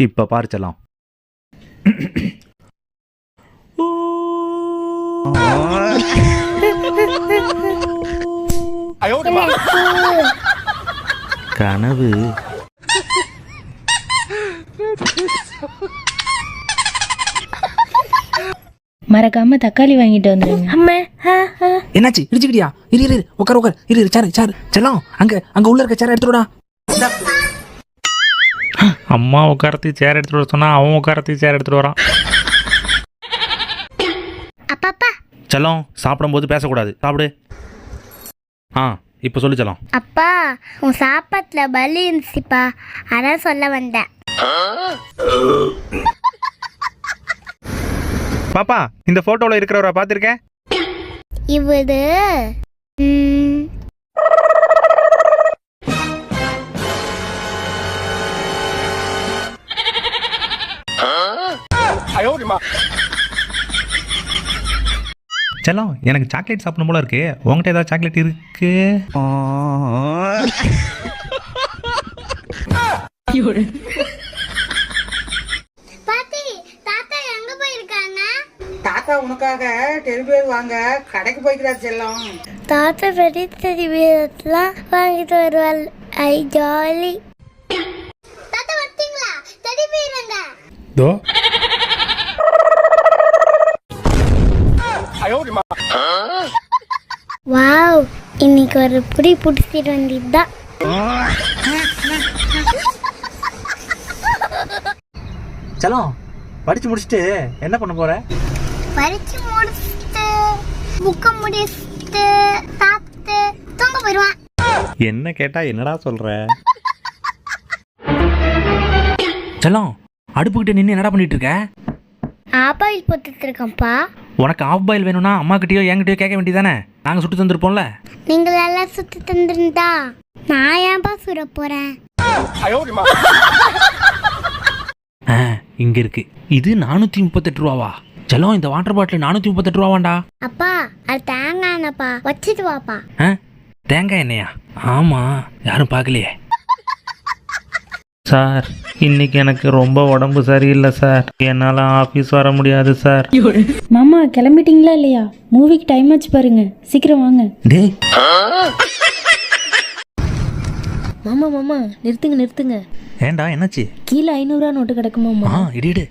இப்ப பார்ச்சலாம். கனவு மறக்காம தக்காளி வாங்கிட்டு வந்துருங்க. அம்மா என்னாச்சு? இடிச்சுக்கிட்டியா? இரு உட்கார் இரு சேர் செல்லம் அங்க உள்ள இருக்க சேர் எடுத்துடா. அம்மா உட்காரத்தி சேர் எடுத்துட்டு வர சொன்னா அவன் உட்காரத்தி சேர் எடுத்துட்டு வரான். அப்பா செல்லம் சாப்பிடும்போது பேசக்கூடாது, சாப்பிடு. இப்போ சொல்லு செல்லம். அப்பா உன் சாப்பாட்டுல பலி இருந்துச்சுப்பா, அதான் சொல்ல வந்தேன். பாப்பா, இந்த போட்டோல இருக்கிறவரை பார்த்திருக்கேன். இவரு செல்லம், எனக்கு சாக்லேட் சாப்பிடணும் போல இருக்கு. உங்ககிட்ட ஏதாவது சாக்லேட் இருக்கு? பாட்டி, தாத்தா எங்க போயிருக்காங்க? தாத்தா உனக்காக டெலிவரி வாங்க கடைக்கு போய்க்கிறார் செல்லம். தாத்தா பெரிய டெலிவரியெல்லாம் வாங்கிட்டு வருவாள். ஐ ஜாலி. தாத்தா வரீங்களா? டெலிவரிங்க. தோ வாவ், இன்னைக்கு ஒரு புடி புடிச்சிட்டு வந்திருந்தான். செல்லம், படிச்சு முடிச்சுட்டு என்ன பண்ண போற? பறிச்சு முடிச்சுட்டு புக்க முடிச்சுட்டு சாப்பிட்டு தூங்க போயிடுவான். என்ன கேட்டா என்னடா சொல்ற? செல்லம், அடுப்புக்கிட்ட நின்று என்னடா பண்ணிட்டு இருக்க? ஆப்பாயில் போட்டுட்டு இருக்கேன்ப்பா. உனக்கு ஆஃப் பாயில் வேணும்னா அம்மா கிட்டயோ என்கிட்டயோ கேட்க வேண்டியதானே? நாங்க சுட்டு தந்துருப்போம்ல. நீங்கள் எல்லாம் சுத்தி தந்துருந்தா நான் ஏன்பா சுட போறேன்? இங்க இருக்கு. இது 438 ரூபாவா? செல்லம், இந்த வாட்டர் பாட்டில் 438 ரூபாவாண்டா. அப்பா அது தேங்காய் எண்ணெய்ப்பா, வச்சுட்டு வாப்பா. தேங்காய் எண்ணெயா? ஆமா, யாரும் பார்க்கலையே. சார், இன்னைக்கு எனக்கு ரொம்ப உடம்பு சரியில்லை சார். என்னால் ஆஃபீஸ் வர முடியாது சார். மாமா கிளம்பிட்டீங்களா இல்லையா? மூவிக்கு டைம் ஆச்சு பாருங்க, சீக்கிரம் வாங்க. டேய், மாமா மாமா நிறுத்துங்க. ஏண்டா, என்னாச்சு? கீழே 500 ரூபா நோட்டு கிடக்குமாமா. இடிடு.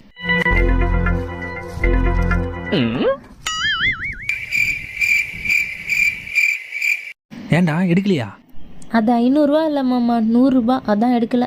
ஏண்டா எடுக்கலையா? அது 500 ரூபா இல்ல மாமா, 100 ரூபா, அதான் எடுக்கல.